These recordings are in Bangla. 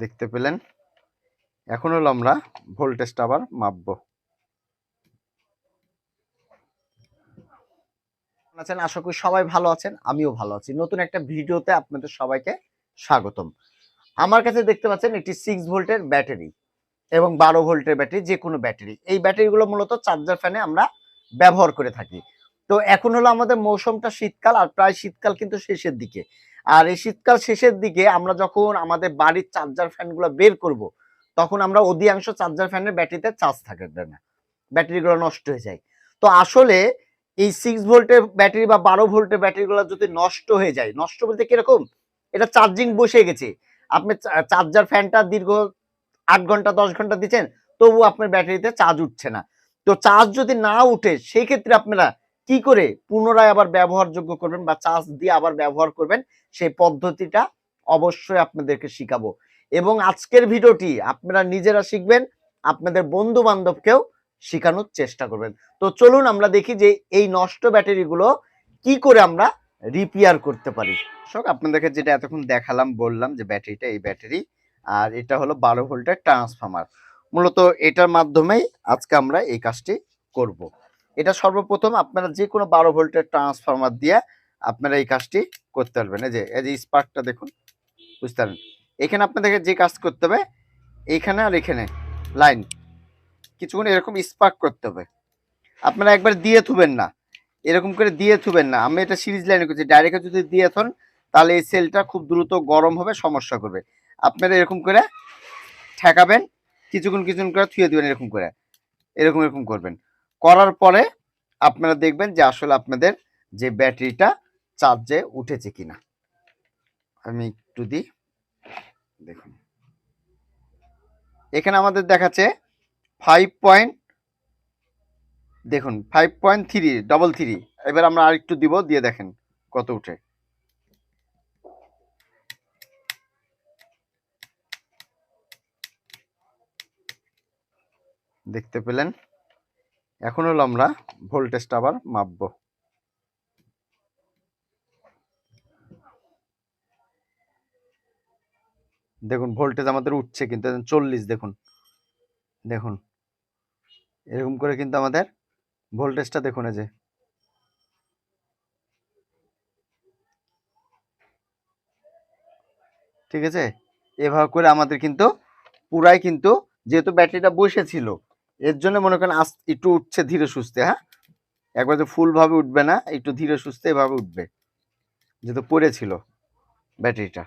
দেখতে পেলেন। এখন হলো আমরা ভোল্টেজটা আবার মাপবো। আছেন, আশা করি সবাই ভালো আছেন, আমিও ভালো আছি। নতুন একটা ভিডিওতে আপনাদের সবাইকে স্বাগতম। আমার কাছে দেখতে পাচ্ছেন একটি 6 ভোল্টের ব্যাটারি এবং 12 ভোল্টের ব্যাটারি, যে কোনো ব্যাটারি। এই ব্যাটারিগুলো মূলত চার্জার ফ্যানে আমরা ব্যবহার করে থাকি। তো এখন হলো আমাদের মৌসুমটা শীতকাল, আর প্রায় শীতকাল কিন্তু শেষের দিকে। আর এই শীতকাল শেষের দিকে আমরা যখন আমাদের বাড়ির চার্জার ফ্যানগুলো বের করব, তখন আমরা অধিকাংশ চার্জার ফ্যানের ব্যাটারিতে চার্জ থাকে না, ব্যাটারিগুলো নষ্ট হয়ে যায়। তো আসলে এই 6 ভোল্টের ব্যাটারি বা 12 ভোল্টের ব্যাটারিগুলো যদি নষ্ট হয়ে যায়, নষ্ট বলতে কিরকম, এটা চার্জিং বসে গেছে, আপনি চার্জার ফ্যানটা দীর্ঘ ৮ ঘন্টা ১০ ঘন্টা দিচ্ছেন, তবু আপনার ব্যাটারিতে চার্জ উঠছে না। তো চার্জ যদি না উঠে, সেই ক্ষেত্রে আপনারা কি করে পুনরায় আবার ব্যবহারযোগ্য করবেন বা চার্জ দিয়ে আবার ব্যবহার করবেন, সেই পদ্ধতিটা অবশ্যই আপনাদেরকে শিখাবো। এবং আজকের ভিডিওটি আপনারা নিজেরা শিখবেন, আপনাদের বন্ধু বান্ধবকেও শেখানোর চেষ্টা করবেন। তো চলুন আমরা দেখি যে এই নষ্ট ব্যাটারিগুলো কি করে আমরা রিপেয়ার করতে পারি। আপনাদেরকে যেটা এতক্ষণ দেখালাম, বললাম যে ব্যাটারিটা এই ব্যাটারি, আর এটা হলো 12 ভোল্টের ট্রান্সফরমার। মূলত এটার মাধ্যমেই আজকে আমরা এই কাজটি করব। এটা সর্বপ্রথম আপনারা যে কোনো 12 ভোল্টের ট্রান্সফরমার দিয়ে আপনারা এই কাজটি করতে পারবেন। এই যে স্পার্কটা দেখুন, বুঝতে পারবেন। এখানে আপনাদেরকে যে কাজ করতে হবে, এইখানে আর এখানে লাইন কিছুক্ষণ এরকম স্পার্ক করতে হবে। আপনারা একবার দিয়ে থুবেন না, এরকম করে দিয়ে থুবেন না। আমি এটা সিরিজ লাইনে করছি, ডাইরেক্ট যদি দিয়ে থন তাহলে এই সেলটা খুব দ্রুত গরম হবে, সমস্যা করবে। আপনারা এরকম করে ঠেকাবেন, কিছুক্ষণ করে থুয়ে দিবেন, এরকম করবেন। করার পরে আপনারা দেখবেন যে আসলে আপনাদের যে ব্যাটারিটা চার্জে উঠেছে কিনা। আমি একটু দিই, দেখুন এখানে আমাদের দেখাচ্ছে 5. দেখুন 5.333। এবার আমরা আরেকটু দিব, দিয়ে দেখেন কত উঠে। দেখতে পেলেন। এখন হলো আমরা ভোল্টেজটা আবার মাপবো। দেখুন ভোল্টেজ আমাদের উঠছে কিন্তু 40। দেখুন দেখুন এরকম করে কিন্তু আমাদের ভোল্টেজটা দেখুন, এই যে ঠিক আছে। এভাবে করে আমাদের কিন্তু পুরাই কিন্তু, যেহেতু ব্যাটারিটা বসেছিল, এর জন্য মনে করেন একটু উঠছে ধীরে সুস্থে। হ্যাঁ, একবার তো ফুল ভাবে উঠবে না, একটু ধীরে সুস্থে এভাবে উঠবে, যেহেতু পড়েছিল ব্যাটারিটা।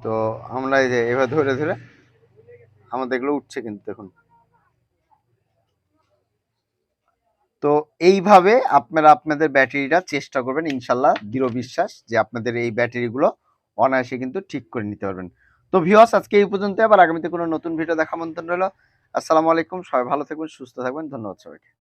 তো আমরা এই যে এভাবে ধরে ধরে আমাদের এগুলো উঠছে কিন্তু দেখুন। তো এইভাবে আপনারা আপনাদের ব্যাটারিটা চেষ্টা করবেন, ইনশাল্লাহ দৃঢ় বিশ্বাস যে আপনাদের এই ব্যাটারিগুলো অনায়াসে কিন্তু ঠিক করে নিতে পারবেন। তো ভিউয়ার্স, আজকে এই পর্যন্ত, আবার আগামীতে কোনো নতুন ভিডিও দেখা আমন্ত্রণ রইল। আসসালামু আলাইকুম, সবাই ভালো থাকবেন, সুস্থ থাকবেন, ধন্যবাদ সবাইকে।